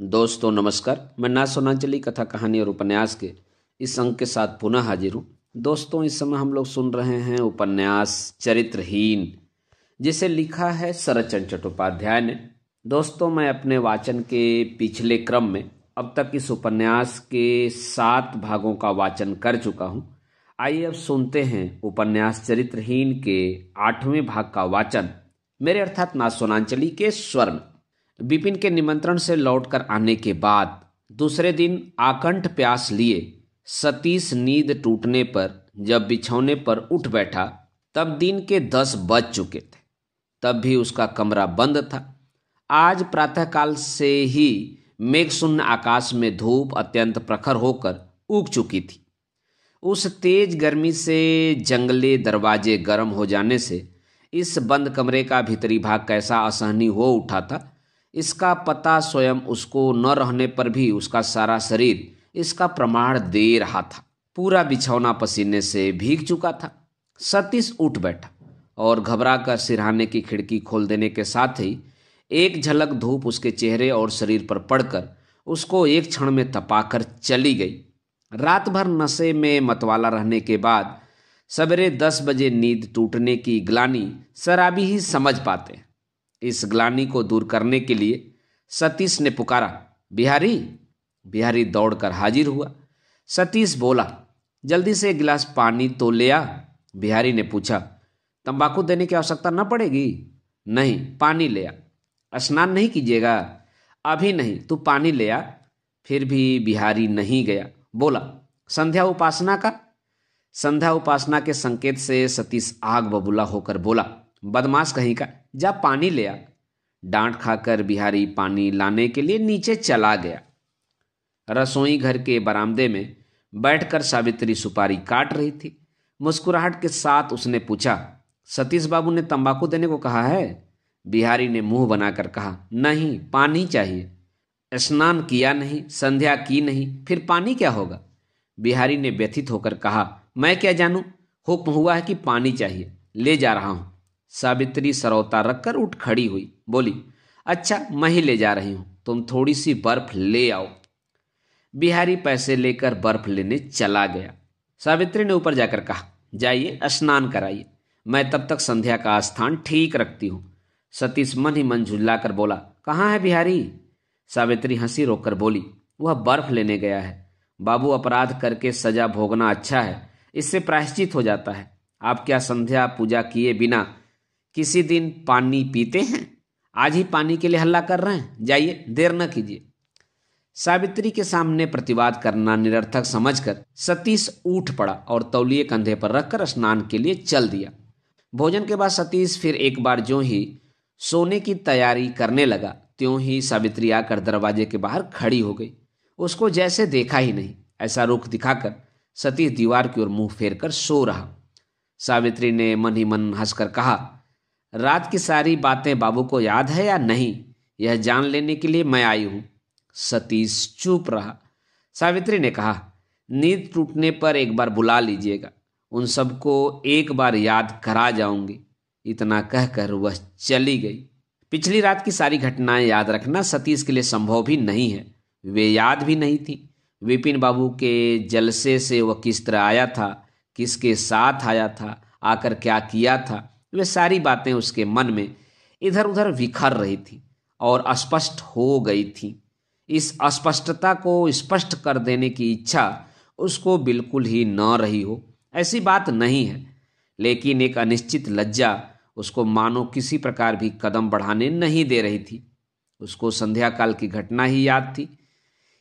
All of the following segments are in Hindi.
दोस्तों नमस्कार। मैं ना सोनांचली कथा कहानी और उपन्यास के इस अंक के साथ पुनः हाजिर हूँ। दोस्तों, इस समय हम लोग सुन रहे हैं उपन्यास चरित्रहीन, जिसे लिखा है शरतचंद्र चट्टोपाध्याय ने। दोस्तों, मैं अपने वाचन के पिछले क्रम में अब तक इस उपन्यास के 7 भागों का वाचन कर चुका हूँ। आइए अब सुनते हैं उपन्यास चरित्रहीन के 8वें भाग का वाचन मेरे अर्थात ना सोनांचली के स्वर में। विपिन के निमंत्रण से लौटकर आने के बाद दूसरे दिन आकंठ प्यास लिए सतीश नींद टूटने पर जब बिछौने पर उठ बैठा तब दिन के 10 बज चुके थे। तब भी उसका कमरा बंद था। आज प्रातःकाल से ही मेघशून्य आकाश में धूप अत्यंत प्रखर होकर उग चुकी थी। उस तेज गर्मी से जंगले दरवाजे गर्म हो जाने से इस बंद कमरे का भीतरी भाग कैसा असहनीय हो उठा था, इसका पता स्वयं उसको न रहने पर भी उसका सारा शरीर इसका प्रमाण दे रहा था। पूरा बिछौना पसीने से भीग चुका था। सतीश उठ बैठा और घबरा कर सिरहाने की खिड़की खोल देने के साथ ही एक झलक धूप उसके चेहरे और शरीर पर पड़कर उसको एक क्षण में तपाकर चली गई। रात भर नशे में मतवाला रहने के बाद सवेरे 10 बजे नींद टूटने की ग्लानि शराबी ही समझ पाते हैं। इस ग्लानि को दूर करने के लिए सतीश ने पुकारा, बिहारी। बिहारी दौड़कर हाजिर हुआ। सतीश बोला, जल्दी से एक गिलास पानी तो ले आ। बिहारी ने पूछा, तंबाकू देने की आवश्यकता न पड़ेगी? नहीं, पानी ले आ। स्नान नहीं कीजिएगा? अभी नहीं, तू पानी ले आ। फिर भी बिहारी नहीं गया। बोला, संध्या उपासना का? संध्या उपासना के संकेत से सतीश आग बबूला होकर बोला, बदमाश कहीं का, जा पानी ले आ। डांट खाकर बिहारी पानी लाने के लिए नीचे चला गया। रसोई घर के बरामदे में बैठकर सावित्री सुपारी काट रही थी। मुस्कुराहट के साथ उसने पूछा, सतीश बाबू ने तंबाकू देने को कहा है? बिहारी ने मुंह बनाकर कहा, नहीं, पानी चाहिए। स्नान किया नहीं, संध्या की नहीं, फिर पानी क्या होगा? बिहारी ने व्यथित होकर कहा, मैं क्या जानूं, हुक्म हुआ है कि पानी चाहिए, ले जा रहा हूं। सावित्री सरौता रखकर उठ खड़ी हुई, बोली, अच्छा मैं ही ले जा रही हूं, तुम थोड़ी सी बर्फ ले आओ। बिहारी पैसे लेकर बर्फ लेने चला गया। सावित्री ने ऊपर जाकर कहा, जाइए स्नान कराइए, मैं तब तक संध्या का स्थान ठीक रखती हूं। सतीश मन ही मन झुल्लाकर बोला, कहाँ है बिहारी? सावित्री हंसी रोककर बोली, वह बर्फ लेने गया है। बाबू, अपराध करके सजा भोगना अच्छा है, इससे प्रायश्चित हो जाता है। आप क्या संध्या पूजा किए बिना किसी दिन पानी पीते हैं? आज ही पानी के लिए हल्ला कर रहे हैं? जाइए, देर न कीजिए। सावित्री के सामने प्रतिवाद करना निरर्थक समझकर सतीश उठ पड़ा और तौलिए कंधे पर रखकर स्नान के लिए चल दिया। भोजन के बाद सतीश फिर एक बार ज्यों ही सोने की तैयारी करने लगा त्यों ही सावित्री आकर दरवाजे के बाहर खड़ी हो गई। उसको जैसे देखा ही नहीं, ऐसा रुख दिखाकर सतीश दीवार की ओर मुंह फेरकर सो रहा। सावित्री ने मन ही मन हंसकर कहा, रात की सारी बातें बाबू को याद है या नहीं, यह जान लेने के लिए मैं आई हूं। सतीश चुप रहा। सावित्री ने कहा, नींद टूटने पर एक बार बुला लीजिएगा, उन सबको एक बार याद करा जाऊंगी। इतना कहकर वह चली गई। पिछली रात की सारी घटनाएं याद रखना सतीश के लिए संभव भी नहीं है। वे याद भी नहीं थी। विपिन बाबू के जलसे से वह किस तरह आया था, किसके साथ आया था, आकर क्या किया था, वे सारी बातें उसके मन में इधर उधर बिखर रही थी और अस्पष्ट हो गई थी। इस अस्पष्टता को स्पष्ट कर देने की इच्छा उसको बिल्कुल ही न रही हो, ऐसी बात नहीं है, लेकिन एक अनिश्चित लज्जा उसको मानो किसी प्रकार भी कदम बढ़ाने नहीं दे रही थी। उसको संध्या काल की घटना ही याद थी।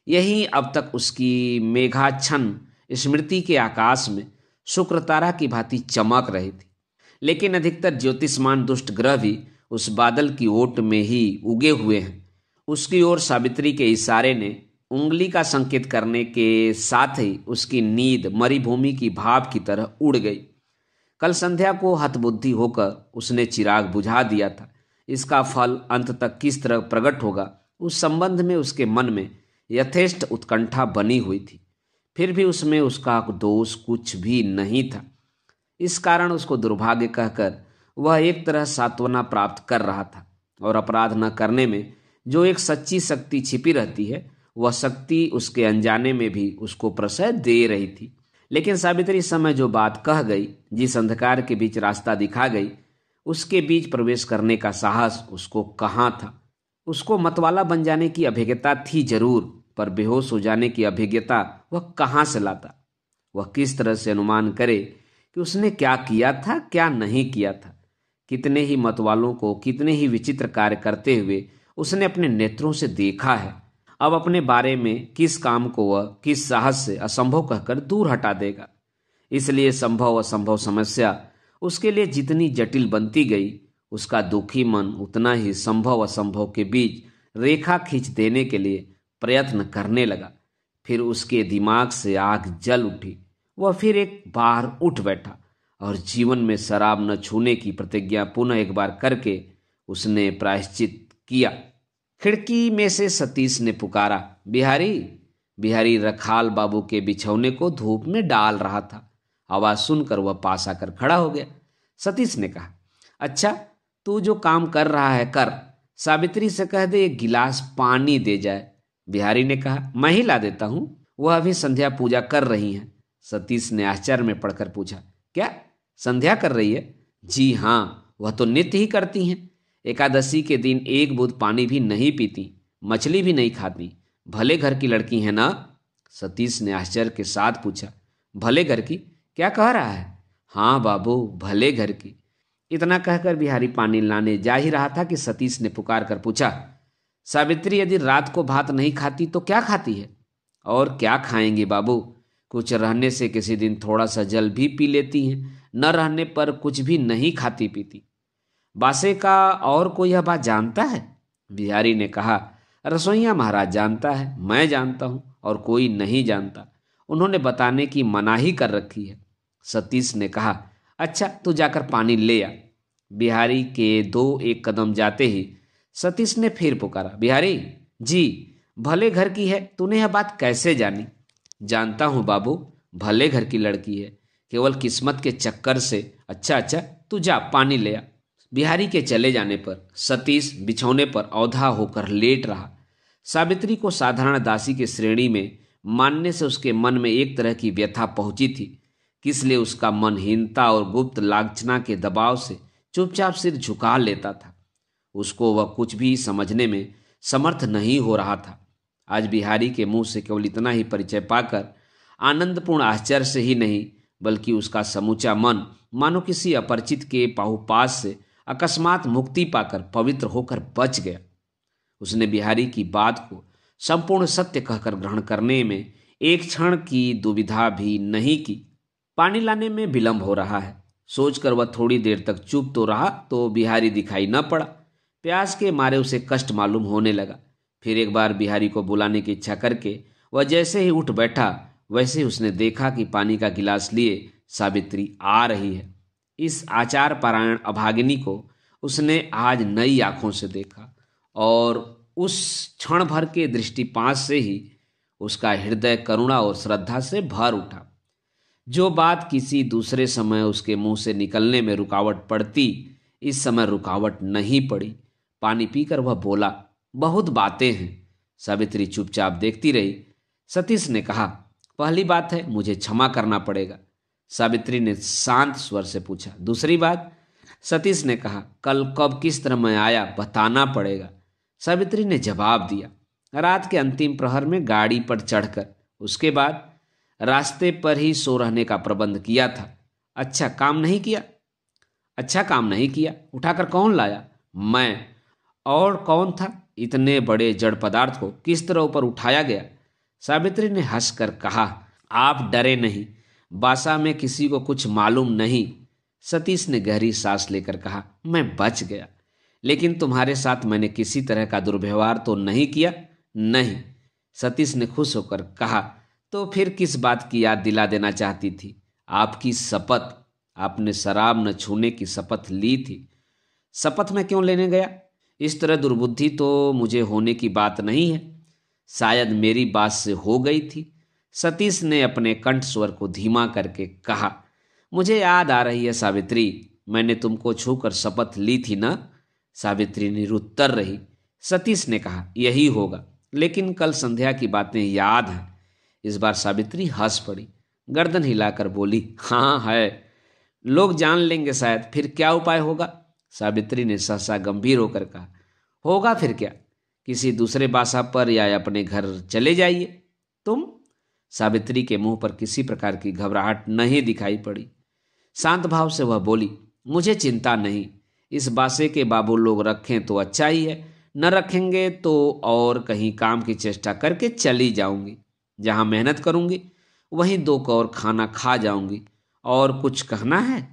यही अब तक उसकी मेघाच्छन्न स्मृति के आकाश में शुक्र तारा की भांति चमक रही थी। लेकिन अधिकतर ज्योतिष्मान दुष्ट ग्रह भी उस बादल की ओट में ही उगे हुए हैं। उसकी ओर सावित्री के इशारे ने उंगली का संकेत करने के साथ ही उसकी नींद मरीभूमि की भाप की तरह उड़ गई। कल संध्या को हतबुद्धि होकर उसने चिराग बुझा दिया था। इसका फल अंत तक किस तरह प्रकट होगा, उस संबंध में उसके मन में यथेष्ट उत्कंठा बनी हुई थी। फिर भी उसमें उसका दोष कुछ भी नहीं था। इस कारण उसको दुर्भाग्य कहकर वह एक तरह सांत्वना प्राप्त कर रहा था और अपराध न करने में जो एक सच्ची शक्ति छिपी रहती है, वह शक्ति उसके अनजाने में भी उसको प्रश्रय दे रही थी। लेकिन सावित्री इस समय जो बात कह गई, जिस अंधकार के बीच रास्ता दिखा गई, उसके बीच प्रवेश करने का साहस उसको कहाँ था। उसको मतवाला बन जाने की अभिज्ञता थी जरूर, पर बेहोश हो जाने की अभिज्ञता वह कहाँ से लाता। वह किस तरह से अनुमान करे कि उसने क्या किया था, क्या नहीं किया था। कितने ही मतवालों को कितने ही विचित्र कार्य करते हुए उसने अपने नेत्रों से देखा है। अब अपने बारे में किस काम को वह किस साहस से असंभव कहकर दूर हटा देगा। इसलिए संभव असंभव समस्या उसके लिए जितनी जटिल बनती गई, उसका दुखी मन उतना ही संभव असंभव के बीच रेखा खींच देने के लिए प्रयत्न करने लगा। फिर उसके दिमाग से आग जल उठी। वह फिर एक बार उठ बैठा और जीवन में शराब न छूने की प्रतिज्ञा पुनः एक बार करके उसने प्रायश्चित किया। खिड़की में से सतीश ने पुकारा, बिहारी। बिहारी रखाल बाबू के बिछौने को धूप में डाल रहा था। आवाज सुनकर वह पास आकर खड़ा हो गया। सतीश ने कहा, अच्छा, तू जो काम कर रहा है कर। सावित्री से कह दे एक गिलास पानी दे जाए। बिहारी ने कहा, मैं ही ला देता हूं, वह अभी संध्या पूजा कर रही हैं। सतीश ने आश्चर्य में पड़कर पूछा, क्या संध्या कर रही है? जी हाँ, वह तो नित्य ही करती हैं। एकादशी के दिन एक बूंद पानी भी नहीं पीती, मछली भी नहीं खाती। भले घर की लड़की है ना? सतीश ने आश्चर्य के साथ पूछा, भले घर की? क्या कह रहा है? हाँ बाबू, भले घर की। इतना कहकर बिहारी पानी लाने जा ही रहा था कि सतीश ने पुकार कर पूछा, सावित्री यदि रात को भात नहीं खाती तो क्या खाती है? और क्या खाएंगे बाबू, कुछ रहने से किसी दिन थोड़ा सा जल भी पी लेती हैं, न रहने पर कुछ भी नहीं खाती पीती। बासे का और कोई यह बात जानता है? बिहारी ने कहा, रसोइया महाराज जानता है, मैं जानता हूं, और कोई नहीं जानता। उन्होंने बताने की मनाही कर रखी है। सतीश ने कहा, अच्छा, तू जाकर पानी ले आ। बिहारी के 2-1 कदम जाते ही सतीश ने फिर पुकारा, बिहारी जी, भले घर की है, तूने यह बात कैसे जानी? जानता हूं बाबू, भले घर की लड़की है, केवल किस्मत के चक्कर से। अच्छा अच्छा, तू जा पानी ले आ। बिहारी के चले जाने पर सतीश बिछौने पर औधा होकर लेट रहा। सावित्री को साधारण दासी की श्रेणी में मानने से उसके मन में एक तरह की व्यथा पहुंची थी, इसलिए उसका मन हीनता और गुप्त लांछना के दबाव से चुपचाप सिर झुका लेता था। उसको वह कुछ भी समझने में समर्थ नहीं हो रहा था। आज बिहारी के मुंह से केवल इतना ही परिचय पाकर आनंदपूर्ण आश्चर्य से ही नहीं, बल्कि उसका समूचा मन मानो किसी अपरिचित के पाहुपास से अकस्मात मुक्ति पाकर पवित्र होकर बच गया। उसने बिहारी की बात को संपूर्ण सत्य कहकर ग्रहण करने में एक क्षण की दुविधा भी नहीं की। पानी लाने में विलंब हो रहा है सोचकर वह थोड़ी देर तक चुप तो रहा, तो बिहारी दिखाई न पड़ा। प्यास के मारे उसे कष्ट मालूम होने लगा। फिर एक बार बिहारी को बुलाने की इच्छा करके वह जैसे ही उठ बैठा, वैसे ही उसने देखा कि पानी का गिलास लिए सावित्री आ रही है। इस आचार पारायण अभागिनी को उसने आज नई आंखों से देखा, और उस क्षण भर के दृष्टिपात से ही उसका हृदय करुणा और श्रद्धा से भर उठा। जो बात किसी दूसरे समय उसके मुंह से निकलने में रुकावट पड़ती, इस समय रुकावट नहीं पड़ी। पानी पीकर वह बोला, बहुत बातें हैं। सावित्री चुपचाप देखती रही। सतीश ने कहा, पहली बात है, मुझे क्षमा करना पड़ेगा। सावित्री ने शांत स्वर से पूछा, दूसरी बात? सतीश ने कहा, कल कब किस तरह मैं आया बताना पड़ेगा। सावित्री ने जवाब दिया, रात के अंतिम प्रहर में गाड़ी पर चढ़कर, उसके बाद रास्ते पर ही सो रहने का प्रबंध किया था। अच्छा काम नहीं किया? अच्छा काम नहीं किया। उठाकर कौन लाया? मैं। और कौन था? इतने बड़े जड़ पदार्थ को किस तरह ऊपर उठाया गया? सावित्री ने हंसकर कहा, आप डरे नहीं, बासा में किसी को कुछ मालूम नहीं। सतीश ने गहरी सांस लेकर कहा, मैं बच गया। लेकिन तुम्हारे साथ मैंने किसी तरह का दुर्व्यवहार तो नहीं किया? नहीं। सतीश ने खुश होकर कहा, तो फिर किस बात की याद दिला देना चाहती थी? आपकी शपथ। आपने शराब न छूने की शपथ ली थी। शपथ में क्यों लेने गया? इस तरह दुर्बुद्धि तो मुझे होने की बात नहीं है। शायद मेरी बात से हो गई थी। सतीश ने अपने कंठ स्वर को धीमा करके कहा, मुझे याद आ रही है सावित्री, मैंने तुमको छूकर शपथ ली थी ना? सावित्री निरुत्तर रही। सतीश ने कहा, यही होगा, लेकिन कल संध्या की बातें याद हैं। इस बार सावित्री हंस पड़ी, गर्दन हिलाकर बोली, हाँ है, लोग जान लेंगे शायद, फिर क्या उपाय होगा? सावित्री ने सहसा गंभीर होकर कहा, होगा फिर क्या, किसी दूसरे बासा पर या अपने घर चले जाइए। तुम? सावित्री के मुंह पर किसी प्रकार की घबराहट नहीं दिखाई पड़ी। शांत भाव से वह बोली, मुझे चिंता नहीं, इस बासे के बाबू लोग रखें तो अच्छा ही है, न रखेंगे तो और कहीं काम की चेष्टा करके चली जाऊंगी। जहां मेहनत करूंगी वहीं 2 कौर खाना खा जाऊंगी। और कुछ कहना है?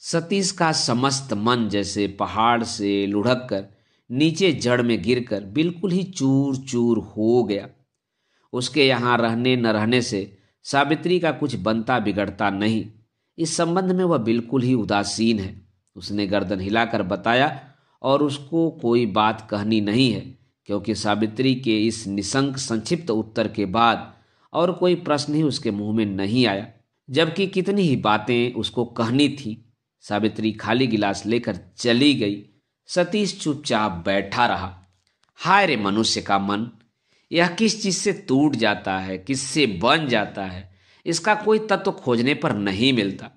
सतीश का समस्त मन जैसे पहाड़ से लुढ़क कर नीचे जड़ में गिरकर बिल्कुल ही चूर चूर हो गया। उसके यहाँ रहने न रहने से सावित्री का कुछ बनता बिगड़ता नहीं। इस संबंध में वह बिल्कुल ही उदासीन है। उसने गर्दन हिलाकर बताया और उसको कोई बात कहनी नहीं है, क्योंकि सावित्री के इस निशंक संक्षिप्त उत्तर के बाद और कोई प्रश्न ही उसके मुंह में नहीं आया, जबकि कितनी ही बातें उसको कहनी थी। सावित्री खाली गिलास लेकर चली गई। सतीश चुपचाप बैठा रहा। हाय रे मनुष्य का मन, यह किस चीज से टूट जाता है, किससे बन जाता है, इसका कोई तत्व खोजने पर नहीं मिलता।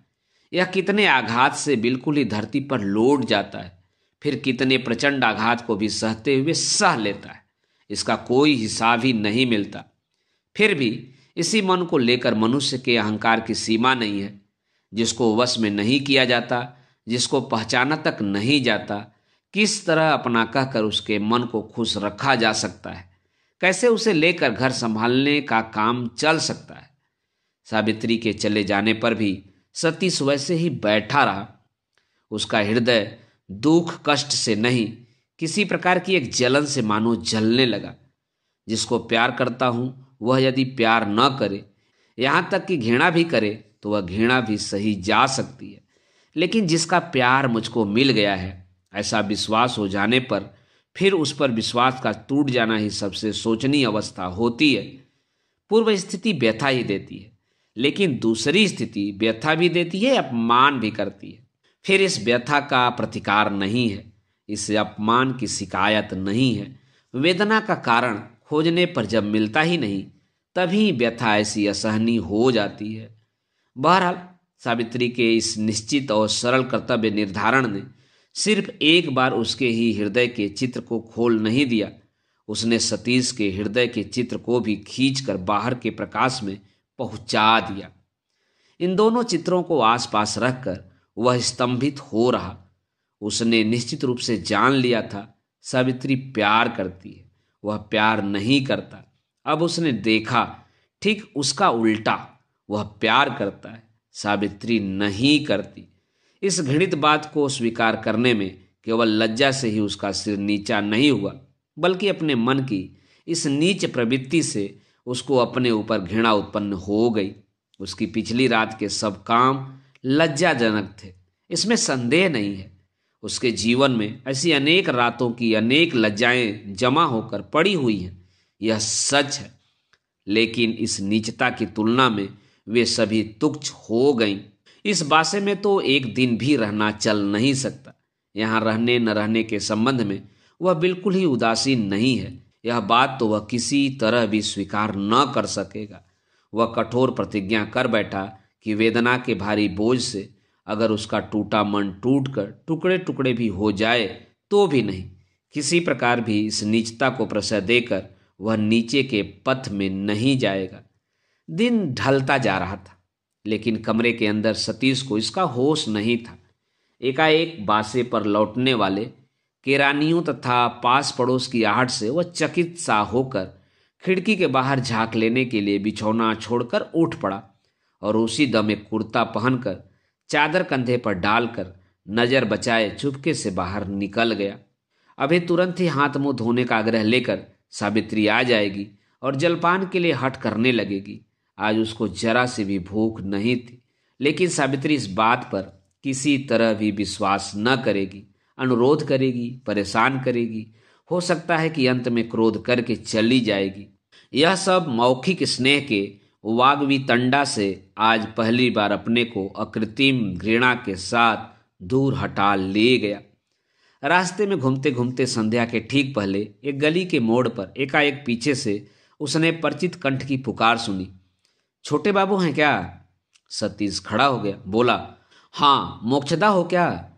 यह कितने आघात से बिल्कुल ही धरती पर लौट जाता है, फिर कितने प्रचंड आघात को भी सहते हुए सह लेता है, इसका कोई हिसाब ही नहीं मिलता। फिर भी इसी मन को लेकर मनुष्य के अहंकार की सीमा नहीं है। जिसको वश में नहीं किया जाता, जिसको पहचाना तक नहीं जाता, किस तरह अपना कहकर उसके मन को खुश रखा जा सकता है? कैसे उसे लेकर घर संभालने का काम चल सकता है? सावित्री के चले जाने पर भी सतीश वैसे ही बैठा रहा। उसका हृदय दुख कष्ट से नहीं, किसी प्रकार की एक जलन से मानो जलने लगा। जिसको प्यार करता हूं वह यदि प्यार न करे, यहां तक कि घृणा भी करे, तो वह घृणा भी सही जा सकती है। लेकिन जिसका प्यार मुझको मिल गया है, ऐसा विश्वास हो जाने पर फिर उस पर विश्वास का टूट जाना ही सबसे शोचनीय अवस्था होती है। पूर्व स्थिति व्यथा ही देती है, लेकिन दूसरी स्थिति व्यथा भी देती है, अपमान भी करती है। फिर इस व्यथा का प्रतिकार नहीं है, इस अपमान की शिकायत नहीं है। वेदना का कारण खोजने पर जब मिलता ही नहीं, तभी व्यथा ऐसी असहनीय हो जाती है। बहरहाल सावित्री के इस निश्चित और सरल कर्तव्य निर्धारण ने सिर्फ एक बार उसके ही हृदय के चित्र को खोल नहीं दिया, उसने सतीश के हृदय के चित्र को भी खींचकर बाहर के प्रकाश में पहुंचा दिया। इन दोनों चित्रों को आसपास रखकर वह स्तंभित हो रहा। उसने निश्चित रूप से जान लिया था, सावित्री प्यार करती है, वह प्यार नहीं करता। अब उसने देखा ठीक उसका उल्टा, वह प्यार करता है, सावित्री नहीं करती। इस घृणित बात को स्वीकार करने में केवल लज्जा से ही उसका सिर नीचा नहीं हुआ, बल्कि अपने मन की इस नीच प्रवृत्ति से उसको अपने ऊपर घृणा उत्पन्न हो गई। उसकी पिछली रात के सब काम लज्जाजनक थे, इसमें संदेह नहीं है। उसके जीवन में ऐसी अनेक रातों की अनेक लज्जाएं जमा होकर पड़ी हुई हैं, यह सच है। लेकिन इस नीचता की तुलना में वे सभी तुच्छ हो गईं। इस बासे में तो एक दिन भी रहना चल नहीं सकता। यहाँ रहने न रहने के संबंध में वह बिल्कुल ही उदासीन नहीं है। यह बात तो वह किसी तरह भी स्वीकार न कर सकेगा। वह कठोर प्रतिज्ञा कर बैठा कि वेदना के भारी बोझ से अगर उसका टूटा मन टूटकर टुकड़े टुकड़े भी हो जाए तो भी नहीं, किसी प्रकार भी इस नीचता को प्रश्रय देकर वह नीचे के पथ में नहीं जाएगा। दिन ढलता जा रहा था, लेकिन कमरे के अंदर सतीश को इसका होश नहीं था। एकाएक बासे पर लौटने वाले केरानियों तथा पास पड़ोस की आहट से वह चकित सा होकर खिड़की के बाहर झांक लेने के लिए बिछौना छोड़कर उठ पड़ा और उसी दम एक कुर्ता पहनकर चादर कंधे पर डालकर नजर बचाए चुपके से बाहर निकल गया। अभी तुरंत ही हाथ मुंह धोने का आग्रह लेकर सावित्री आ जाएगी और जलपान के लिए हट करने लगेगी। आज उसको जरा सी भी भूख नहीं थी, लेकिन सावित्री इस बात पर किसी तरह भी विश्वास न करेगी। अनुरोध करेगी, परेशान करेगी, हो सकता है कि अंत में क्रोध करके चली जाएगी। यह सब मौखिक स्नेह के वाग्वितंडा से आज पहली बार अपने को अकृत्रिम घृणा के साथ दूर हटा ले गया। रास्ते में घूमते घूमते संध्या के ठीक पहले एक गली के मोड़ पर एकाएक पीछे से उसने परिचित कंठ की पुकार सुनी। छोटे बाबू हैं क्या? सतीश खड़ा हो गया, बोला, हाँ, मोक्षदा हो क्या?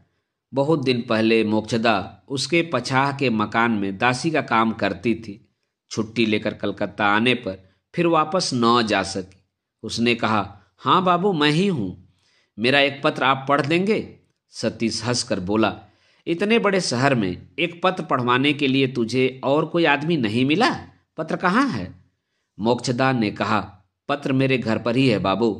बहुत दिन पहले मोक्षदा उसके पछाह के मकान में दासी का काम करती थी। छुट्टी लेकर कलकत्ता आने पर फिर वापस न जा सकी। उसने कहा, हाँ बाबू, मैं ही हूं, मेरा एक पत्र आप पढ़ देंगे? सतीश हंसकर बोला, इतने बड़े शहर में एक पत्र पढ़वाने के लिए तुझे और कोई आदमी नहीं मिला? पत्र कहाँ है? मोक्षदा ने कहा, पत्र मेरे घर पर ही है बाबू।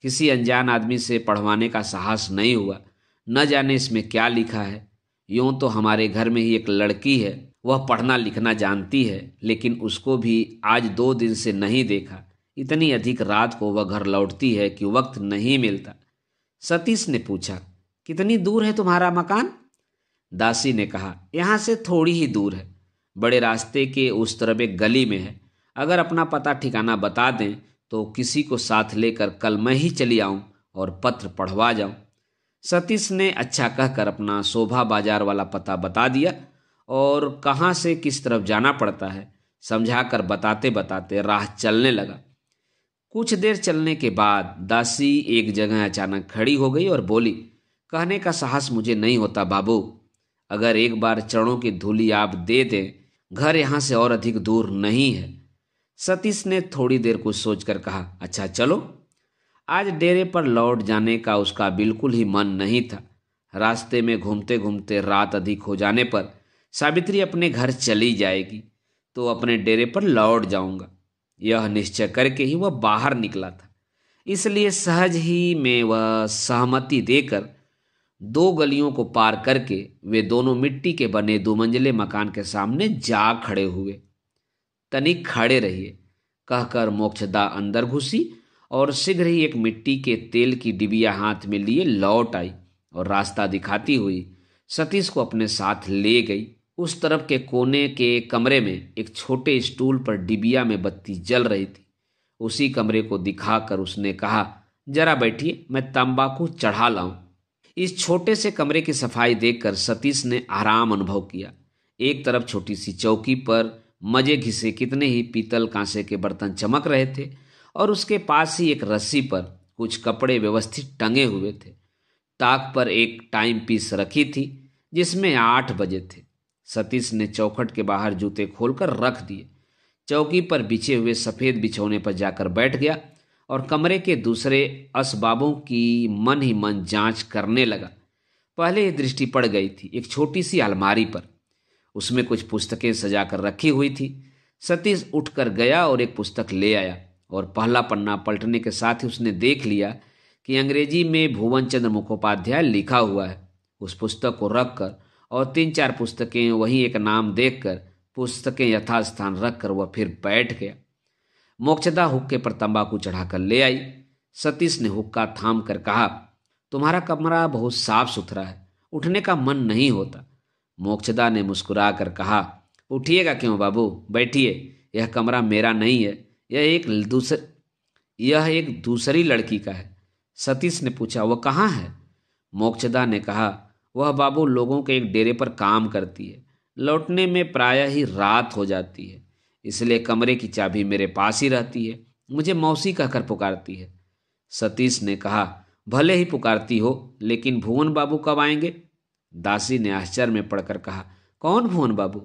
किसी अनजान आदमी से पढ़वाने का साहस नहीं हुआ, न जाने इसमें क्या लिखा है। यूं तो हमारे घर में ही एक लड़की है, वह पढ़ना लिखना जानती है, लेकिन उसको भी आज 2 दिन से नहीं देखा। इतनी अधिक रात को वह घर लौटती है कि वक्त नहीं मिलता। सतीश ने पूछा, कितनी दूर है तुम्हारा मकान? दासी ने कहा, यहाँ से थोड़ी ही दूर है, बड़े रास्ते के उस तरफ एक गली में है। अगर अपना पता ठिकाना बता दें तो किसी को साथ लेकर कल मैं ही चली आऊं और पत्र पढ़वा जाऊं। सतीश ने अच्छा कहकर अपना शोभा बाजार वाला पता बता दिया और कहाँ से किस तरफ जाना पड़ता है समझाकर बताते बताते राह चलने लगा। कुछ देर चलने के बाद दासी एक जगह अचानक खड़ी हो गई और बोली, कहने का साहस मुझे नहीं होता बाबू, अगर एक बार चरणों की धूली आप दे दें, घर यहाँ से और अधिक दूर नहीं है। सतीश ने थोड़ी देर कुछ सोचकर कहा, अच्छा चलो। आज डेरे पर लौट जाने का उसका बिल्कुल ही मन नहीं था। रास्ते में घूमते घूमते रात अधिक हो जाने पर सावित्री अपने घर चली जाएगी तो अपने डेरे पर लौट जाऊंगा, यह निश्चय करके ही वह बाहर निकला था। इसलिए सहज ही में वह सहमति देकर 2 गलियों को पार करके वे दोनों मिट्टी के बने 2 मंजिले मकान के सामने जा खड़े हुए। तनिक खड़े रहिए, कहकर मोक्षदा अंदर घुसी और शीघ्र ही एक मिट्टी के तेल की डिबिया हाथ में लिए लौट आई और रास्ता दिखाती हुई सतीश को अपने साथ ले गई। उस तरफ के कोने के कमरे में एक छोटे स्टूल पर डिबिया में बत्ती जल रही थी। उसी कमरे को दिखाकर उसने कहा, जरा बैठिए, मैं तंबाकू चढ़ा लाऊं। इस छोटे से कमरे की सफाई देखकर सतीश ने आराम अनुभव किया। एक तरफ छोटी सी चौकी पर मजे घिसे कितने ही पीतल कांसे के बर्तन चमक रहे थे और उसके पास ही एक रस्सी पर कुछ कपड़े व्यवस्थित टंगे हुए थे। ताक पर एक टाइम पीस रखी थी जिसमें 8 बजे थे। सतीश ने चौखट के बाहर जूते खोलकर रख दिए, चौकी पर बिछे हुए सफेद बिछौने पर जाकर बैठ गया और कमरे के दूसरे असबाबों की मन ही मन जांच करने लगा। पहले ही दृष्टि पड़ गई थी एक छोटी सी अलमारी पर, उसमें कुछ पुस्तकें सजाकर रखी हुई थी। सतीश उठकर गया और एक पुस्तक ले आया और पहला पन्ना पलटने के साथ ही उसने देख लिया कि अंग्रेजी में भुवन चंद्र मुखोपाध्याय लिखा हुआ है। उस पुस्तक को रखकर और 3-4 पुस्तकें वहीं एक नाम देखकर पुस्तकें यथास्थान रखकर वह फिर बैठ गया। मोक्षदा हुक्के पर तंबाकू चढ़ाकर ले आई। सतीश ने हुक्का थाम कर कहा, तुम्हारा कमरा बहुत साफ सुथरा है, उठने का मन नहीं होता। मोक्षदा ने मुस्कुरा कर कहा, उठिएगा क्यों बाबू, बैठिए, यह कमरा मेरा नहीं है, यह एक दूसरी लड़की का है। सतीश ने पूछा, वह कहाँ है? मोक्षदा ने कहा, वह बाबू लोगों के एक डेरे पर काम करती है, लौटने में प्रायः ही रात हो जाती है, इसलिए कमरे की चाबी मेरे पास ही रहती है, मुझे मौसी कहकर पुकारती है। सतीश ने कहा, भले ही पुकारती हो, लेकिन भुवन बाबू कब आएंगे? दासी ने आश्चर्य में पड़कर कहा, कौन भुवन बाबू?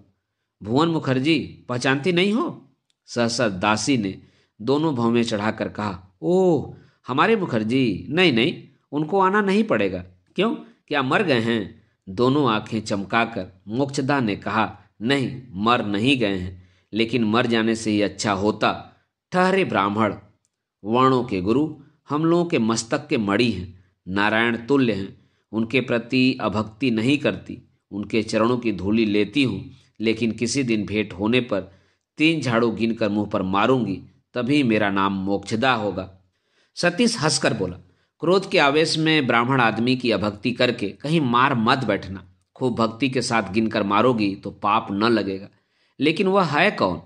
भुवन मुखर्जी, पहचानती नहीं हो? सहसा दासी ने दोनों भौवें चढ़ाकर कहा, ओह, हमारे मुखर्जी? नहीं नहीं, उनको आना नहीं पड़ेगा। क्यों, क्या मर गए हैं? दोनों आंखें चमकाकर मोक्षदा ने कहा, नहीं, मर नहीं गए हैं, लेकिन मर जाने से ही अच्छा होता। ठहरे ब्राह्मण, वर्णों के गुरु, हम लोगों के मस्तक के मणि हैं, नारायण तुल्य हैं, उनके प्रति अभक्ति नहीं करती, उनके चरणों की धूली लेती हूँ, लेकिन किसी दिन भेंट होने पर 3 झाड़ू गिनकर मुंह पर मारूंगी, तभी मेरा नाम मोक्षदा होगा। सतीश हंसकर बोला, क्रोध के आवेश में ब्राह्मण आदमी की अभक्ति करके कहीं मार मत बैठना, खूब भक्ति के साथ गिनकर मारोगी तो पाप न लगेगा। लेकिन वह है कौन?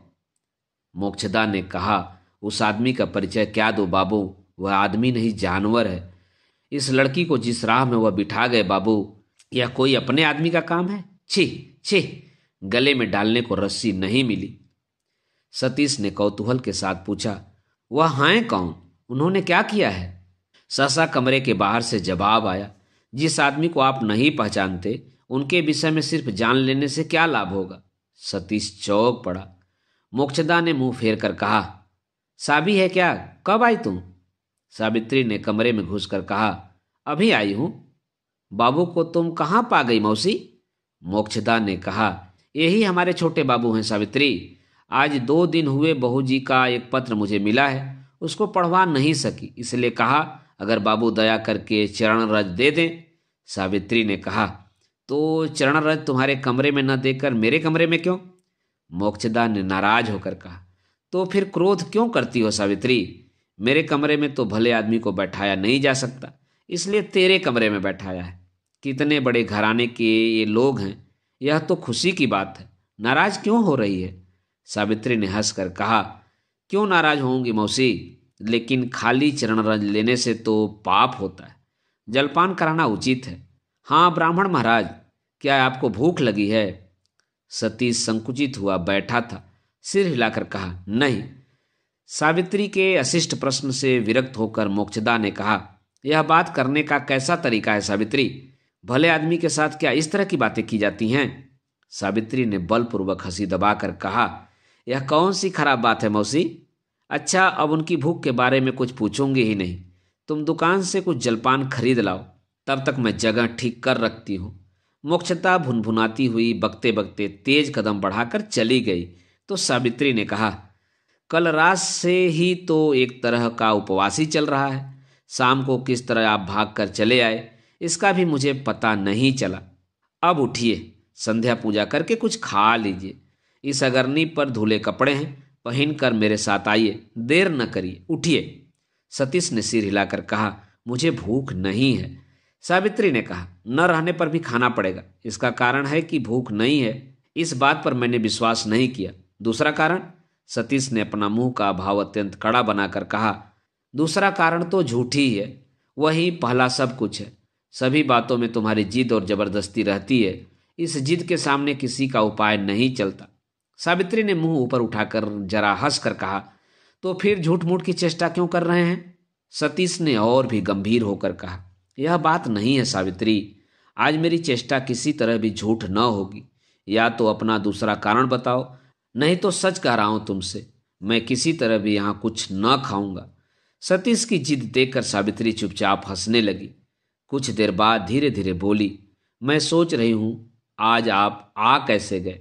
मोक्षदा ने कहा, उस आदमी का परिचय क्या दो बाबू, वह आदमी नहीं जानवर है। इस लड़की को जिस राह में वह बिठा गए बाबू, यह कोई अपने आदमी का काम है? छी छी, गले में डालने को रस्सी नहीं मिली। सतीश ने कौतूहल के साथ पूछा, वह हैं कौन? उन्होंने क्या किया है? सहसा कमरे के बाहर से जवाब आया, जिस आदमी को आप नहीं पहचानते उनके विषय में सिर्फ जान लेने से क्या लाभ होगा? सतीश चौंक पड़ा। मोक्षदा ने मुंह फेर कर कहा, साबी है क्या? कब आई तुम? सावित्री ने कमरे में घुसकर कहा, अभी आई हूं। बाबू को तुम कहाँ पा गई मौसी? मोक्षदा ने कहा, यही हमारे छोटे बाबू हैं सावित्री। आज 2 दिन हुए बहू जी का एक पत्र मुझे मिला है, उसको पढ़वा नहीं सकी, इसलिए कहा अगर बाबू दया करके चरण रज दे दें। सावित्री ने कहा, तो चरण रज तुम्हारे कमरे में न देकर मेरे कमरे में क्यों? मोक्षदा ने नाराज होकर कहा, तो फिर क्रोध क्यों करती हो सावित्री? मेरे कमरे में तो भले आदमी को बैठाया नहीं जा सकता, इसलिए तेरे कमरे में बैठाया है। कितने बड़े घराने के ये लोग हैं, यह तो खुशी की बात है, नाराज क्यों हो रही है? सावित्री ने हंसकर कहा, क्यों नाराज होंगी मौसी, लेकिन खाली चरण रज लेने से तो पाप होता है, जलपान कराना उचित है। हाँ ब्राह्मण महाराज, क्या आपको भूख लगी है? सतीश संकुचित हुआ बैठा था, सिर हिलाकर कहा, नहीं। सावित्री के अशिष्ट प्रश्न से विरक्त होकर मोक्षदा ने कहा, यह बात करने का कैसा तरीका है सावित्री? भले आदमी के साथ क्या इस तरह की बातें की जाती हैं? सावित्री ने बलपूर्वक हंसी दबाकर कहा, यह कौन सी खराब बात है मौसी? अच्छा, अब उनकी भूख के बारे में कुछ पूछूंगी ही नहीं। तुम दुकान से कुछ जलपान खरीद लाओ, तब तक मैं जगह ठीक कर रखती हूँ। मोक्षदा भुनभुनाती हुई बकते बकते तेज कदम बढ़ाकर चली गई तो सावित्री ने कहा, कल रात से ही तो एक तरह का उपवास ही चल रहा है। शाम को किस तरह आप भाग कर चले आए, इसका भी मुझे पता नहीं चला। अब उठिए, संध्या पूजा करके कुछ खा लीजिए। इस अगरनी पर धुले कपड़े हैं, पहन कर मेरे साथ आइए, देर न करिए, उठिए। सतीश ने सिर हिलाकर कहा, मुझे भूख नहीं है। सावित्री ने कहा, न रहने पर भी खाना पड़ेगा। इसका कारण है कि भूख नहीं है, इस बात पर मैंने विश्वास नहीं किया। दूसरा कारण? सतीश ने अपना मुंह का भाव अत्यंत कड़ा बनाकर कहा, दूसरा कारण तो झूठी ही है, वही पहला सब कुछ है। सभी बातों में तुम्हारी जिद और जबरदस्ती रहती है, इस जिद के सामने किसी का उपाय नहीं चलता। सावित्री ने मुंह ऊपर उठाकर जरा हंस कर कहा, तो फिर झूठ मूठ की चेष्टा क्यों कर रहे हैं? सतीश ने और भी गंभीर होकर कहा, यह बात नहीं है सावित्री, आज मेरी चेष्टा किसी तरह भी झूठ न होगी। या तो अपना दूसरा कारण बताओ, नहीं तो सच कह रहा हूं तुमसे, मैं किसी तरह भी यहाँ कुछ न खाऊंगा। सतीश की जिद देखकर सावित्री चुपचाप हंसने लगी। कुछ देर बाद धीरे धीरे बोली, मैं सोच रही हूं आज आप आ कैसे गए?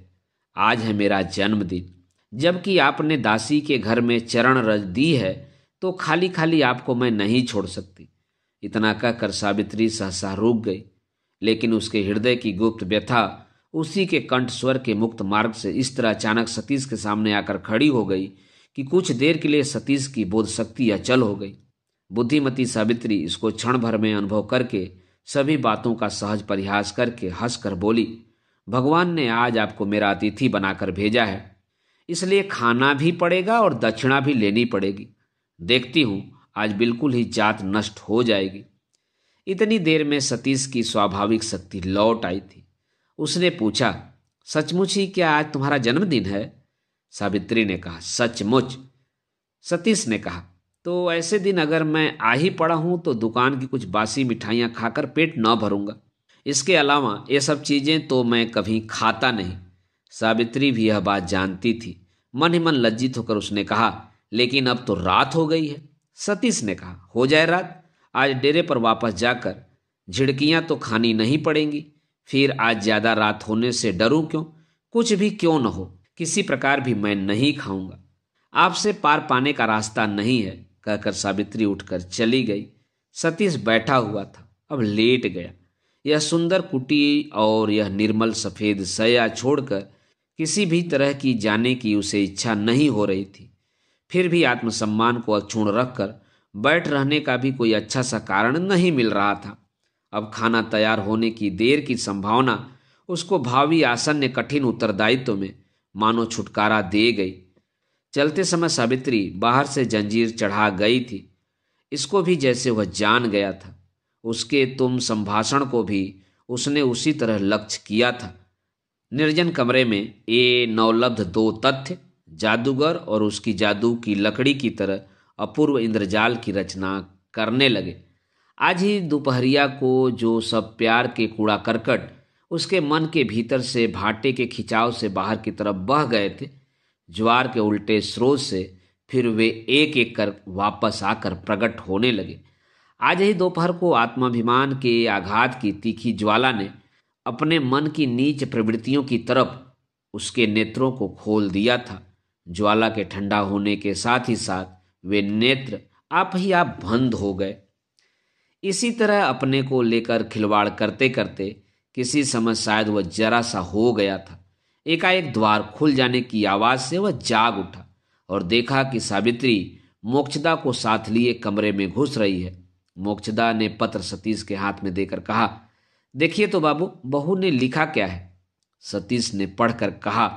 आज है मेरा जन्मदिन, जबकि आपने दासी के घर में चरण रज दी है, तो खाली खाली आपको मैं नहीं छोड़ सकती। इतना कहकर सावित्री सहसा रुक गई, लेकिन उसके हृदय की गुप्त व्यथा उसी के कंठ स्वर के मुक्त मार्ग से इस तरह अचानक सतीश के सामने आकर खड़ी हो गई कि कुछ देर के लिए सतीश की बोध शक्ति अचल हो गई। बुद्धिमती सावित्री इसको क्षण भर में अनुभव करके सभी बातों का सहज परिहास करके हंसकर बोली, भगवान ने आज आपको मेरा अतिथि बनाकर भेजा है, इसलिए खाना भी पड़ेगा और दक्षिणा भी लेनी पड़ेगी। देखती हूं आज बिल्कुल ही जात नष्ट हो जाएगी। इतनी देर में सतीश की स्वाभाविक शक्ति लौट आई थी। उसने पूछा, सचमुच ही क्या आज तुम्हारा जन्मदिन है? सावित्री ने कहा, सचमुच। सतीश ने कहा, तो ऐसे दिन अगर मैं आ ही पड़ा हूं तो दुकान की कुछ बासी मिठाइयां खाकर पेट न भरूंगा। इसके अलावा ये सब चीजें तो मैं कभी खाता नहीं। सावित्री भी यह बात जानती थी। मन ही मन लज्जित होकर उसने कहा, लेकिन अब तो रात हो गई है। सतीश ने कहा, हो जाए रात, आज डेरे पर वापस जाकर झिड़कियां तो खानी नहीं पड़ेंगी। फिर आज ज्यादा रात होने से डरूं क्यों? कुछ भी क्यों न हो, किसी प्रकार भी मैं नहीं खाऊंगा। आपसे पार पाने का रास्ता नहीं है, कहकर सावित्री उठकर चली गई। सतीश बैठा हुआ था, अब लेट गया। यह सुंदर कुटी और यह निर्मल सफेद सया छोड़कर किसी भी तरह की जाने की उसे इच्छा नहीं हो रही थी। फिर भी आत्मसम्मान को अक्षुण्ण रखकर बैठ रहने का भी कोई अच्छा सा कारण नहीं मिल रहा था। अब खाना तैयार होने की देर की संभावना उसको भावी आसन्न कठिन उत्तरदायित्व में मानो छुटकारा दे गई। चलते समय सावित्री बाहर से जंजीर चढ़ा गई थी। इसको भी जैसे वह जान गया था। उसके तुम संभाषण को भी उसने उसी तरह लक्ष्य किया था। निर्जन कमरे में ये नवलब्ध दो तथ्य, जादूगर और उसकी जादू की लकड़ी की तरह अपूर्व इंद्रजाल की रचना करने लगे। आज ही दोपहरिया को जो सब प्यार के कूड़ा करकट उसके मन के भीतर से भाटे के खिंचाव से बाहर की तरफ बह गए थे, ज्वार के उल्टे स्रोत से फिर वे एक एक कर वापस आकर प्रकट होने लगे। आज ही दोपहर को आत्माभिमान के आघात की तीखी ज्वाला ने अपने मन की नीच प्रवृत्तियों की तरफ उसके नेत्रों को खोल दिया था। ज्वाला के ठंडा होने के साथ ही साथ वे नेत्र आप ही आप बंद हो गए। इसी तरह अपने को लेकर खिलवाड़ करते करते किसी समय शायद वह जरा सा हो गया था। एकाएक द्वार खुल जाने की आवाज से वह जाग उठा और देखा कि सावित्री मोक्षदा को साथ लिए कमरे में घुस रही है। मोक्षदा ने पत्र सतीश के हाथ में देकर कहा, देखिए तो बाबू, बहू ने लिखा क्या है। सतीश ने पढ़कर कहा,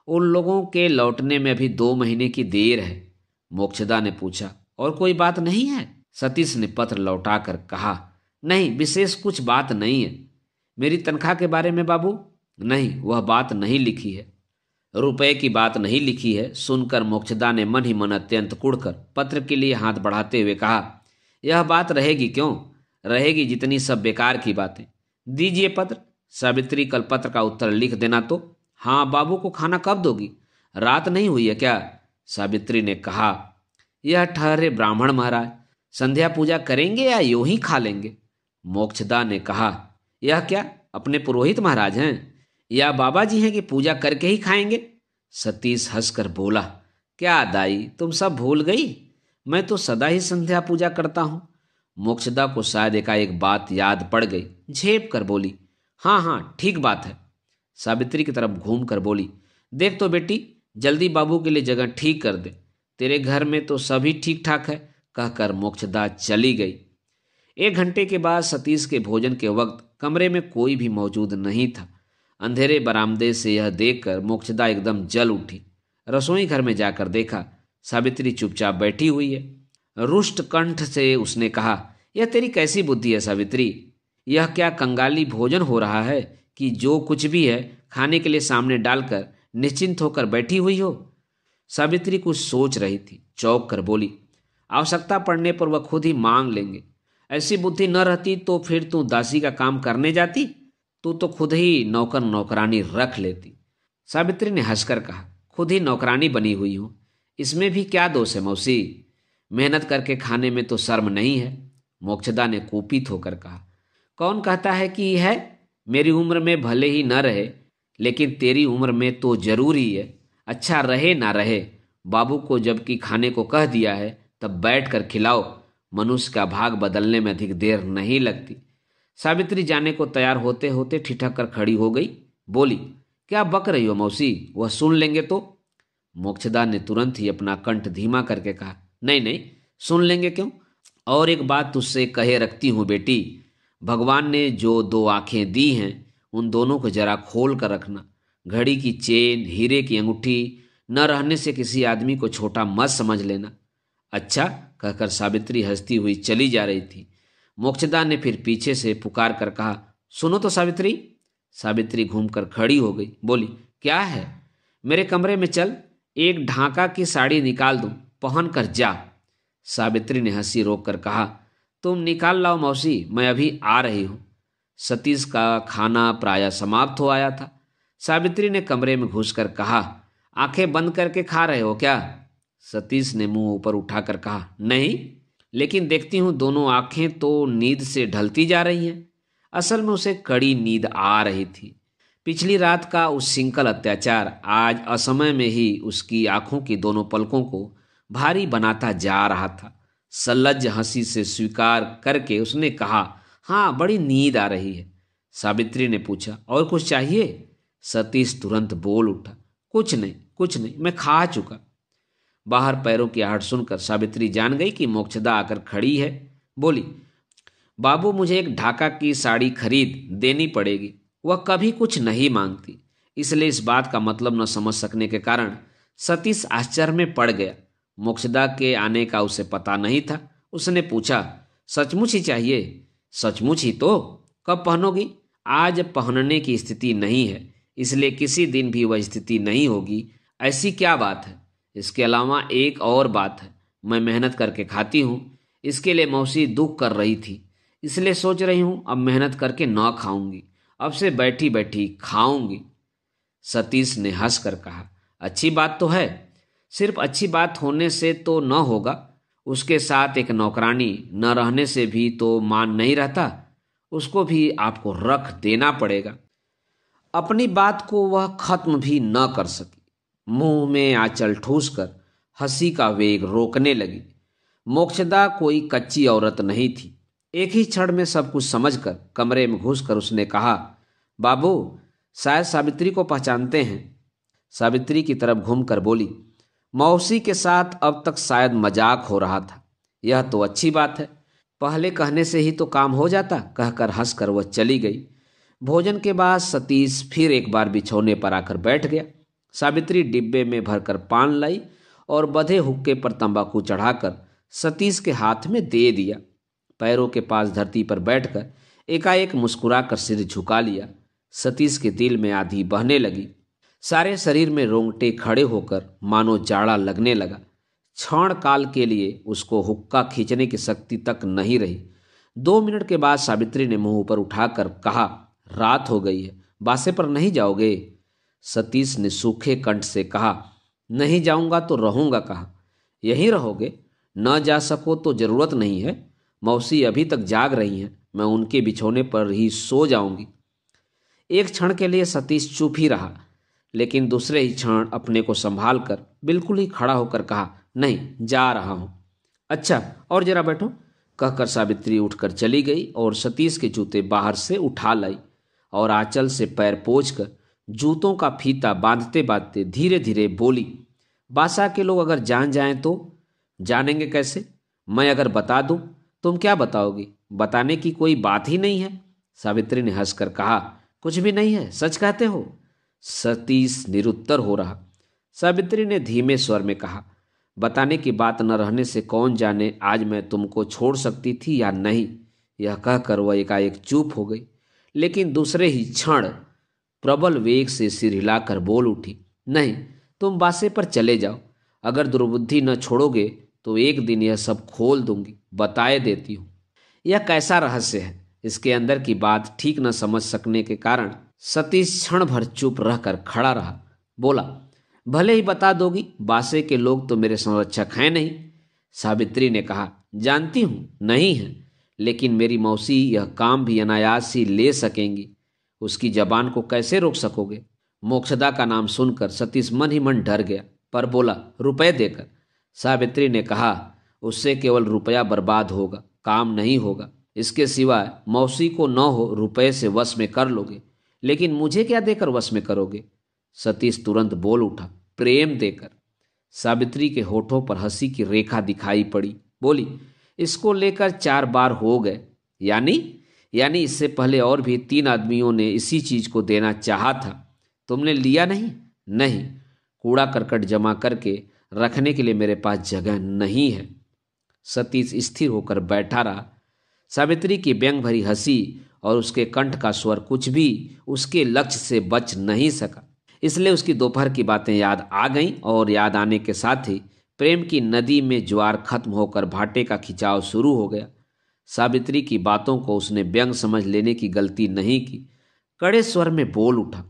उन लोगों के लौटने में अभी 2 महीने की देर है। मोक्षदा ने पूछा, और कोई बात नहीं है? सतीश ने पत्र लौटाकर कहा, नहीं, विशेष कुछ बात नहीं है। मेरी तनख्वाह के बारे में बाबू? नहीं, वह बात नहीं लिखी है। रुपए की बात नहीं लिखी है। सुनकर मोक्षदा ने मन ही मन अत्यंत कुढ़कर पत्र के लिए हाथ बढ़ाते हुए कहा, यह बात रहेगी क्यों? रहेगी जितनी सब बेकार की बातें। दीजिए पत्र। सावित्री कल पत्र का उत्तर लिख देना तो। हाँ बाबू को खाना कब दोगी? रात नहीं हुई है क्या? सावित्री ने कहा, यह ठहरे ब्राह्मण महाराज, संध्या पूजा करेंगे या यूं ही खा लेंगे? मोक्षदा ने कहा, यह क्या अपने पुरोहित महाराज हैं या बाबा जी हैं कि पूजा करके ही खाएंगे? सतीश हंसकर बोला, क्या दाई, तुम सब भूल गई? मैं तो सदा ही संध्या पूजा करता हूं। मोक्षदा को शायद एकाएक बात याद पड़ गई। झेप कर बोली, हाँ हाँ ठीक बात है। सावित्री की तरफ घूम कर बोली, देख तो बेटी, जल्दी बाबू के लिए जगह ठीक कर दे, तेरे घर में तो सभी ठीक ठाक है। कहकर मोक्षदा चली गई। 1 घंटे के बाद सतीश के भोजन के वक्त कमरे में कोई भी मौजूद नहीं था। अंधेरे बरामदे से यह देखकर मोक्षदा एकदम जल उठी। रसोई घर में जाकर देखा सावित्री चुपचाप बैठी हुई है। रुष्ट कंठ से उसने कहा, यह तेरी कैसी बुद्धि है सावित्री? यह क्या कंगाली भोजन हो रहा है कि जो कुछ भी है खाने के लिए सामने डालकर निश्चिंत होकर बैठी हुई हो? सावित्री कुछ सोच रही थी, चौंक कर बोली, आवश्यकता पड़ने पर वह खुद ही मांग लेंगे। ऐसी बुद्धि न रहती तो फिर तू दासी का काम करने जाती? तू तो खुद ही नौकर नौकरानी रख लेती। सावित्री ने हंसकर कहा, खुद ही नौकरानी बनी हुई हूं, इसमें भी क्या दोष है मौसी? मेहनत करके खाने में तो शर्म नहीं है। मोक्षदा ने कुपित होकर कहा, कौन कहता है कि है? मेरी उम्र में भले ही न रहे, लेकिन तेरी उम्र में तो जरूरी है। अच्छा रहे ना रहे, बाबू को जबकि खाने को कह दिया है तब बैठ कर खिलाओ। मनुष्य का भाग बदलने में अधिक देर नहीं लगती। सावित्री जाने को तैयार होते होते ठिठक कर खड़ी हो गई। बोली, क्या बक रही हो मौसी? वह सुन लेंगे तो? मोक्षदा ने तुरंत ही अपना कंठ धीमा करके कहा, नहीं नहीं, सुन लेंगे क्यों? और एक बात तुझसे कहे रखती हूँ बेटी, भगवान ने जो 2 आंखें दी हैं उन दोनों को जरा खोल कर रखना। घड़ी की चेन, हीरे की अंगूठी न रहने से किसी आदमी को छोटा मत समझ लेना। अच्छा, कहकर सावित्री हंसती हुई चली जा रही थी। मोक्षदा ने फिर पीछे से पुकार कर कहा, सुनो तो सावित्री। सावित्री घूमकर खड़ी हो गई। बोली, क्या है? मेरे कमरे में चल, एक ढाका की साड़ी निकाल दूं, पहन कर जा। सावित्री ने हंसी रोक कर कहा, तुम निकाल लाओ मौसी, मैं अभी आ रही हूं। सतीश का खाना प्रायः समाप्त हो आया था। सावित्री ने कमरे में घुसकर कहा, आंखें बंद करके खा रहे हो क्या? सतीश ने मुंह ऊपर उठाकर कहा, नहीं, लेकिन देखती हूं दोनों आंखें तो नींद से ढलती जा रही हैं। असल में उसे कड़ी नींद आ रही थी। पिछली रात का उस सिंकल अत्याचार आज असमय में ही उसकी आंखों की दोनों पलकों को भारी बनाता जा रहा था। सलज्ज हंसी से स्वीकार करके उसने कहा, हाँ, बड़ी नींद आ रही है। सावित्री ने पूछा, और कुछ चाहिए? सतीश तुरंत बोल उठा, कुछ नहीं, कुछ नहीं, मैं खा चुका। बाहर पैरों की आहट सुनकर सावित्री जान गई कि मोक्षदा आकर खड़ी है। बोली, बाबू, मुझे एक ढाका की साड़ी खरीद देनी पड़ेगी। वह कभी कुछ नहीं मांगती, इसलिए इस बात का मतलब न समझ सकने के कारण सतीश आश्चर्य में पड़ गया। मोक्षदा के आने का उसे पता नहीं था। उसने पूछा, सचमुच ही चाहिए? सचमुच ही तो? कब पहनोगी? आज पहनने की स्थिति नहीं है, इसलिए किसी दिन भी वह स्थिति नहीं होगी। ऐसी क्या बात है? इसके अलावा एक और बात है, मैं मेहनत करके खाती हूँ। इसके लिए मौसी दुख कर रही थी, इसलिए सोच रही हूँ अब मेहनत करके ना खाऊंगी, अब से बैठी बैठी खाऊंगी। सतीश ने हंसकर कहा, अच्छी बात तो है, सिर्फ अच्छी बात होने से तो न होगा, उसके साथ एक नौकरानी न रहने से भी तो मान नहीं रहता, उसको भी आपको रख देना पड़ेगा। अपनी बात को वह खत्म भी न कर सकी। मुंह में आंचल ठूसकर हंसी का वेग रोकने लगी। मोक्षदा कोई कच्ची औरत नहीं थी। एक ही क्षण में सब कुछ समझकर कमरे में घुसकर उसने कहा, बाबू शायद सावित्री को पहचानते हैं। सावित्री की तरफ घूमकर बोली, मौसी के साथ अब तक शायद मजाक हो रहा था। यह तो अच्छी बात है, पहले कहने से ही तो काम हो जाता, कहकर हंसकर वह चली गई। भोजन के बाद सतीश फिर एक बार बिछौने पर आकर बैठ गया। सावित्री डिब्बे में भरकर पान लाई और बंधे हुक्के पर तंबाकू चढ़ाकर सतीश के हाथ में दे दिया। पैरों के पास धरती पर बैठकर एकाएक मुस्कुराकर सिर झुका लिया। सतीश के दिल में आंधी बहने लगी। सारे शरीर में रोंगटे खड़े होकर मानो जाड़ा लगने लगा। क्षण काल के लिए उसको हुक्का खींचने की शक्ति तक नहीं रही। 2 मिनट के बाद सावित्री ने मुंह ऊपर उठाकर कहा, रात हो गई है, बासे पर नहीं जाओगे? सतीश ने सूखे कंठ से कहा, नहीं जाऊंगा तो रहूंगा कहाँ? यहीं रहोगे? न जा सको तो जरूरत नहीं है, मौसी अभी तक जाग रही हैं, मैं उनके बिछौने पर ही सो जाऊंगी। एक क्षण के लिए सतीश चुप ही रहा, लेकिन दूसरे ही क्षण अपने को संभाल कर बिल्कुल ही खड़ा होकर कहा, नहीं, जा रहा हूं। अच्छा, और जरा बैठो, कहकर सावित्री उठकर चली गई और सतीश के जूते बाहर से उठा लाई और आंचल से पैर पोंछकर जूतों का फीता बांधते बांधते धीरे धीरे बोली, बासा के लोग अगर जान जाएं तो? जानेंगे कैसे? मैं अगर बता दूं? तुम क्या बताओगी? बताने की कोई बात ही नहीं है। सावित्री ने हंसकर कहा, कुछ भी नहीं है, सच कहते हो? सतीश निरुत्तर हो रहा। सावित्री ने धीमे स्वर में कहा, बताने की बात न रहने से कौन जाने आज मैं तुमको छोड़ सकती थी या नहीं। यह कहकर वह एकाएक चुप हो गई, लेकिन दूसरे ही क्षण प्रबल वेग से सिर हिलाकर बोल उठी, नहीं, तुम बासे पर चले जाओ, अगर दुर्बुद्धि न छोड़ोगे तो एक दिन यह सब खोल दूंगी, बताए देती हूँ। यह कैसा रहस्य है? इसके अंदर की बात ठीक न समझ सकने के कारण सतीश क्षण भर चुप रहकर खड़ा रहा। बोला, भले ही बता दोगी, बासे के लोग तो मेरे संरक्षक हैं नहीं। सावित्री ने कहा, जानती हूं नहीं है, लेकिन मेरी मौसी यह काम भी अनायास ही ले सकेंगी, उसकी जबान को कैसे रोक सकोगे? मोक्षदा का नाम सुनकर सतीश मन ही मन डर गया, पर बोला, रुपए देकर। सावित्री ने कहा, उससे केवल रुपया बर्बाद होगा, काम नहीं होगा। इसके सिवाय मौसी को न हो रुपए से वश में कर लोगे, लेकिन मुझे क्या देकर वश में करोगे? सतीश तुरंत बोल उठा, प्रेम देकर। सावित्री के होठों पर हंसी की रेखा दिखाई पड़ी। बोली, इसको लेकर 4 बार हो गए। यानी इससे पहले और भी 3 आदमियों ने इसी चीज को देना चाहा था, तुमने लिया नहीं? नहीं, कूड़ा करकट जमा करके रखने के लिए मेरे पास जगह नहीं है। सतीश स्थिर होकर बैठा रहा। सावित्री की व्यंग भरी हंसी और उसके कंठ का स्वर कुछ भी उसके लक्ष्य से बच नहीं सका, इसलिए उसकी दोपहर की बातें याद आ गईं और याद आने के साथ ही प्रेम की नदी में ज्वार खत्म होकर भाटे का खिंचाव शुरू हो गया। सावित्री की बातों को उसने व्यंग समझ लेने की गलती नहीं की। कड़े स्वर में बोल उठा,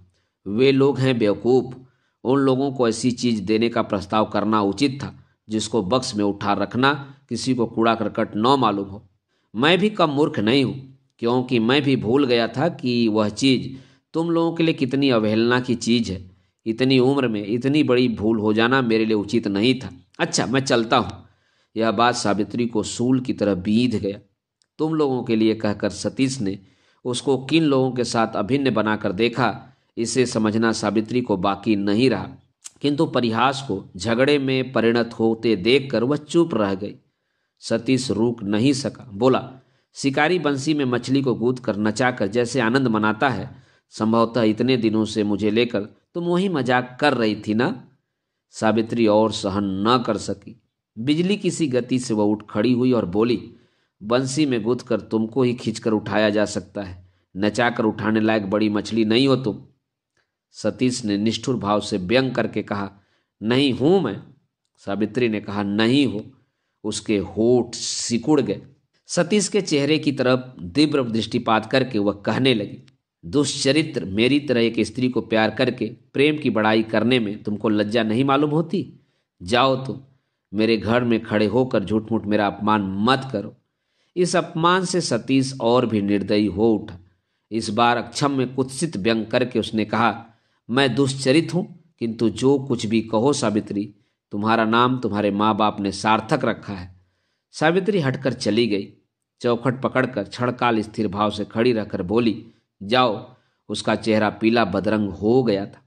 वे लोग हैं बेवकूफ, उन लोगों को ऐसी चीज देने का प्रस्ताव करना उचित था जिसको बक्स में उठा रखना किसी को कूड़ा करकट न मालूम हो। मैं भी कम मूर्ख नहीं हूं, क्योंकि मैं भी भूल गया था कि वह चीज तुम लोगों के लिए कितनी अवहेलना की चीज है। इतनी उम्र में इतनी बड़ी भूल हो जाना मेरे लिए उचित नहीं था। अच्छा, मैं चलता हूं। यह बात सावित्री को सूल की तरह बीध गया। तुम लोगों के लिए कहकर सतीश ने उसको किन लोगों के साथ अभिन्न बनाकर देखा, इसे समझना सावित्री को बाकी नहीं रहा, किंतु परिहास को झगड़े में परिणत होते देखकर वह चुप रह गई। सतीश रुक नहीं सका। बोला, शिकारी बंसी में मछली को गूंथ कर नचाकर जैसे आनंद मनाता है, संभवतः इतने दिनों से मुझे लेकर तुम वही मजाक कर रही थी ना? सावित्री और सहन न कर सकी। बिजली की सी गति से वह उठ खड़ी हुई और बोली, बंसी में गूंथ कर तुमको ही खींचकर उठाया जा सकता है, नचाकर उठाने लायक बड़ी मछली नहीं हो तुम। सतीश ने निष्ठुर भाव से व्यंग करके कहा, नहीं हूं मैं। सावित्री ने कहा, नहीं हो। उसके होठ सिकुड़ गए। सतीश के चेहरे की तरफ तीव्र दृष्टिपात करके वह कहने लगी, दुष्चरित्र मेरी तरह एक स्त्री को प्यार करके प्रेम की बड़ाई करने में तुमको लज्जा नहीं मालूम होती? जाओ तुम, मेरे घर में खड़े होकर झूठ मूठ मेरा अपमान मत करो। इस अपमान से सतीश और भी निर्दयी हो उठा। इस बार अक्षम में कुत्सित व्यंग करके उसने कहा, मैं दुष्चरित हूं, किंतु जो कुछ भी कहो सावित्री, तुम्हारा नाम तुम्हारे माँ बाप ने सार्थक रखा है। सावित्री हटकर चली गई। चौखट पकड़कर क्षणकाल स्थिर भाव से खड़ी रहकर बोली, जाओ। उसका चेहरा पीला बदरंग हो गया था।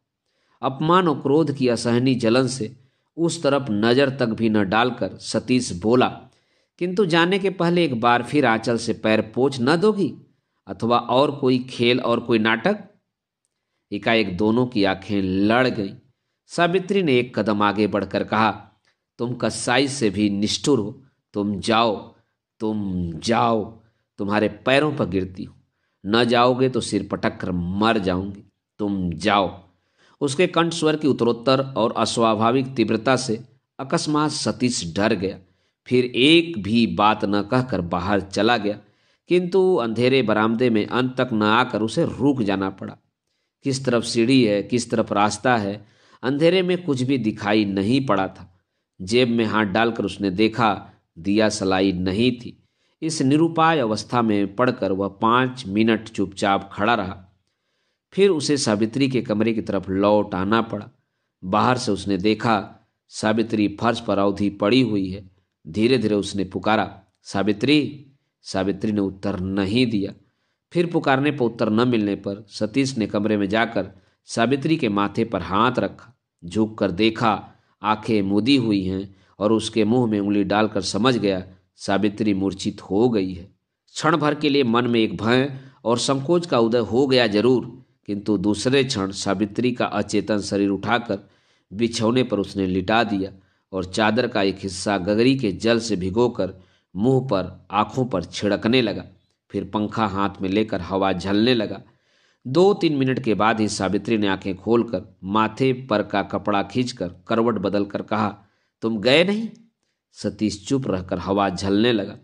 अपमान और क्रोध की असहनीय जलन से उस तरफ नजर तक भी न डालकर सतीश बोला, किंतु जाने के पहले एक बार फिर आंचल से पैर पोंछ न दोगी? अथवा और कोई खेल और कोई नाटक? एकाएक दोनों की आंखें लड़ गईं। सावित्री ने एक कदम आगे बढ़कर कहा, तुम कसाई से भी निष्ठुर हो। तुम जाओ, तुम जाओ, तुम्हारे पैरों पर गिरती हूं। न जाओगे तो सिर पटक कर मर जाऊंगी। तुम जाओ। उसके कंठ स्वर की उत्तरोत्तर और अस्वाभाविक तीव्रता से अकस्मात सतीश डर गया। फिर एक भी बात न कहकर बाहर चला गया, किंतु अंधेरे बरामदे में अंत तक न आकर उसे रुक जाना पड़ा। किस तरफ सीढ़ी है, किस तरफ रास्ता है, अंधेरे में कुछ भी दिखाई नहीं पड़ा था। जेब में हाथ डालकर उसने देखा, दिया सलाई नहीं थी। इस निरुपाय अवस्था में पड़कर वह 5 मिनट चुपचाप खड़ा रहा। फिर उसे सावित्री के कमरे की तरफ लौट आना पड़ा। बाहर से उसने देखा, सावित्री फर्श पर अवधि पड़ी हुई है। धीरे धीरे उसने पुकारा, सावित्री। सावित्री ने उत्तर नहीं दिया। फिर पुकारने पर उत्तर न मिलने पर सतीश ने कमरे में जाकर सावित्री के माथे पर हाथ रखा। झुक कर देखा, आंखें मूदी हुई हैं और उसके मुंह में उंगली डालकर समझ गया सावित्री मूर्छित हो गई है। क्षण भर के लिए मन में एक भय और संकोच का उदय हो गया जरूर, किंतु दूसरे क्षण सावित्री का अचेतन शरीर उठाकर बिछौने पर उसने लिटा दिया और चादर का एक हिस्सा गगरी के जल से भिगोकर मुंह पर, आंखों पर छिड़कने लगा। फिर पंखा हाथ में लेकर हवा झलने लगा। 2-3 मिनट के बाद ही सावित्री ने आंखें खोलकर माथे पर का कपड़ा खींचकर करवट बदलकर कहा, तुम गए नहीं? सतीश चुप रहकर हवा झलने लगा।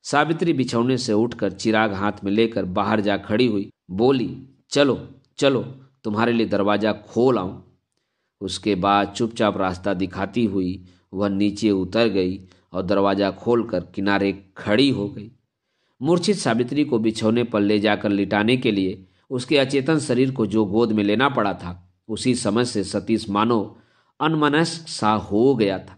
सावित्री बिछौने से उठकर चिराग हाथ में लेकर बाहर जा खड़ी हुई, बोली, चलो चलो, तुम्हारे लिए दरवाजा खोल आऊं। उसके बाद चुपचाप रास्ता दिखाती हुई वह नीचे उतर गई और दरवाजा खोलकर किनारे खड़ी हो गई। मूर्छित सावित्री को बिछौने पर ले जाकर लिटाने के लिए उसके अचेतन शरीर को जो गोद में लेना पड़ा था, उसी समय से सतीश मानो अनमनस्क सा हो गया था।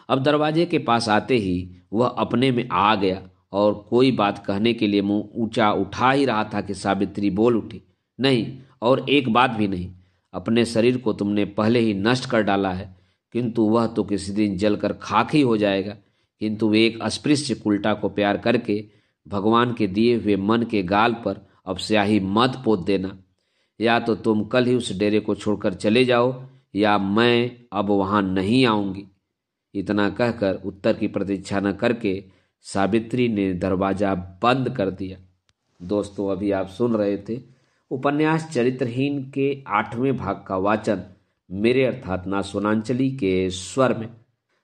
अब दरवाजे के पास आते ही वह अपने में आ गया और कोई बात कहने के लिए मुंह ऊंचा उठा ही रहा था कि सावित्री बोल उठी, नहीं, और एक बात भी नहीं। अपने शरीर को तुमने पहले ही नष्ट कर डाला है, किंतु वह तो किसी दिन जलकर खाक ही हो जाएगा। किंतु एक अस्पृश्य कुल्टा को प्यार करके भगवान के दिए हुए मन के गाल पर अब स्याही मत पोत देना। या तो तुम कल ही उस डेरे को छोड़कर चले जाओ, या मैं अब वहां नहीं आऊंगी। इतना कहकर उत्तर की प्रतीक्षा न करके सावित्री ने दरवाजा बंद कर दिया। दोस्तों, अभी आप सुन रहे थे उपन्यास चरित्रहीन के 8वें भाग का वाचन मेरे अर्थात ना सोनांचली के स्वर में।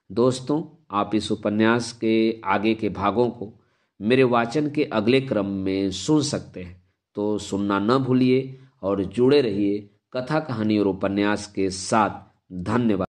दोस्तों, आप इस उपन्यास के आगे के भागों को मेरे वाचन के अगले क्रम में सुन सकते हैं, तो सुनना न भूलिए और जुड़े रहिए कथा, कहानी और उपन्यास के साथ। धन्यवाद।